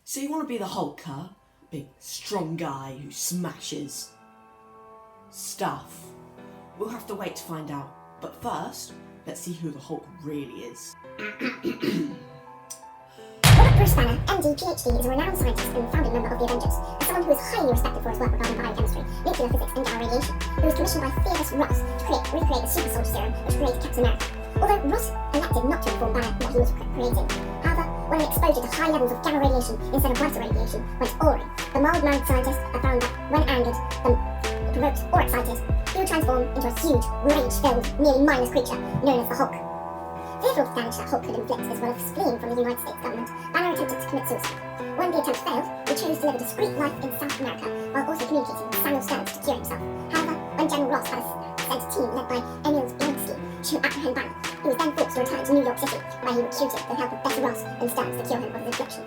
So you want to be the Hulk, huh? Big, strong guy who smashes stuff. We'll have to wait to find out. But first, let's see who the Hulk really is. Robert Bruce Banner, MD, PhD, is a renowned scientist and founding member of the Avengers, and someone who is highly respected for his work regarding biochemistry, nuclear physics, and gamma radiation. He was commissioned by Fearless Ross to recreate the super soldier serum which created Captain America. Although Ross elected not to inform Banner what he was creating, however, when exposure to high levels of gamma radiation instead of brighter radiation went awry, the mild-mannered scientist found that when angered, provoked, or excited, he would transform into a huge, rage-filled, nearly mindless creature known as the Hulk. Fearful of the damage that Hulk could inflict as well as fleeing from the United States government, Banner attempted to commit suicide. When the attempt failed, he chose to live a discreet life in South America while also communicating with Samuel Stearns to cure himself. However, when General Ross had sent a team led by Emil Blonsky to apprehend Banner, he was then forced to return to New York City, where he recruited the help of Bessie Ross and Stearns to cure him of his affliction.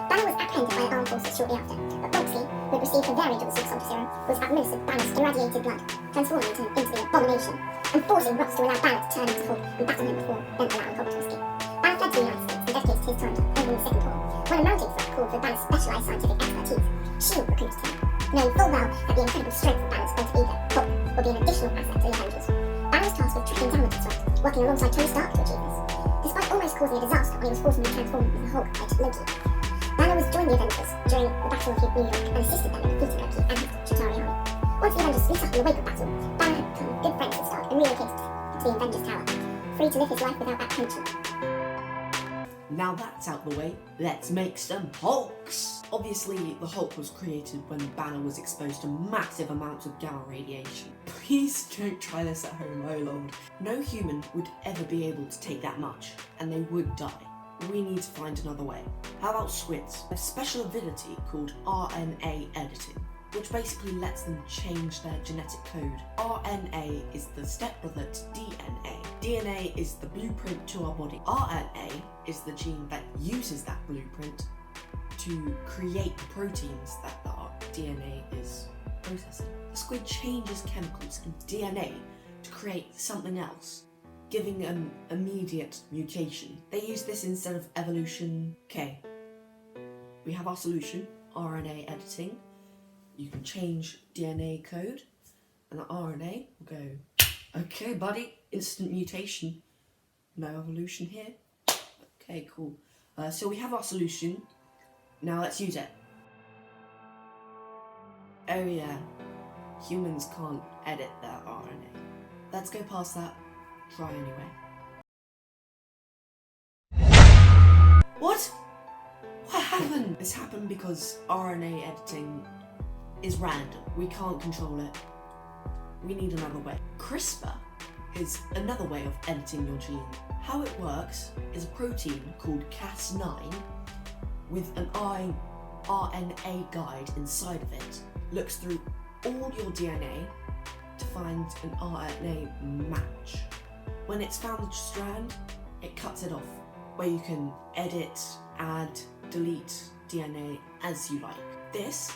Banner was apprehended by the armed forces shortly after, but Blonsky, who had received a variant of the super soldier serum, was administered Banner's irradiated blood, transforming him into the Abomination, and forcing Ross to allow Banner to turn into Hulk and battle him before then allowing Hulk to escape. Banner fled to the United States and dedicated his time to ending the Second War, when a mounting threat called for Banner's specialised scientific expertise. S.H.I.E.L.D. recruited him, knowing full well that the incredible strength of Banner's alter ego, Hulk, would be an additional asset to the Avengers. Banner was tasked with tracking down the threat, working alongside Tony Stark to achieve this. Despite almost causing a disaster when he was forcibly transformed into the Hulk by Loki, Banner was joined the Avengers during the Battle of New York and assisted them in defeating Loki and his Chitauri army. Once the Avengers split up in the wake of battle, Banner had become good friends with Stark and relocated to the Avengers Tower, free to live his life without apprehension. Now that's out the way, let's make some Hulks! Obviously, the Hulk was created when Banner was exposed to massive amounts of gamma radiation. Please don't try this at home, oh lord. No human would ever be able to take that much, and they would die. We need to find another way. How about squids? A special ability called RNA editing, which basically lets them change their genetic code. RNA is the stepbrother to DNA. DNA is the blueprint to our body. RNA is the gene that uses that blueprint to create the proteins that our DNA is processing. The squid changes chemicals in DNA to create something else, giving an immediate mutation. They use this instead of evolution. Okay, we have our solution, RNA editing. You can change DNA code, and the RNA will go, okay buddy, instant mutation, no evolution here. Okay, cool. So we have our solution, now let's use it. Oh yeah, humans can't edit their RNA. Let's go past that, try anyway. What? What happened? This happened because RNA editing is random. We can't control it. We need another way. CRISPR is another way of editing your gene. How it works is a protein called Cas9 with an RNA guide inside of it. Looks through all your DNA to find an RNA match. When it's found the strand, it cuts it off, where you can edit, add, delete DNA as you like. This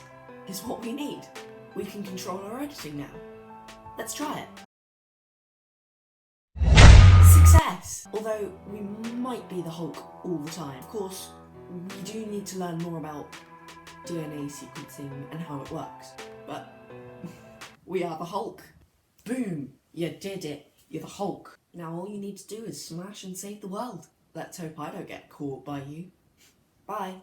is what we need. We can control our editing now. Let's try it. Success! Although we might be the Hulk all the time. Of course, we do need to learn more about DNA sequencing and how it works. But we are the Hulk. Boom! You did it. You're the Hulk. Now all you need to do is smash and save the world. Let's hope I don't get caught by you. Bye.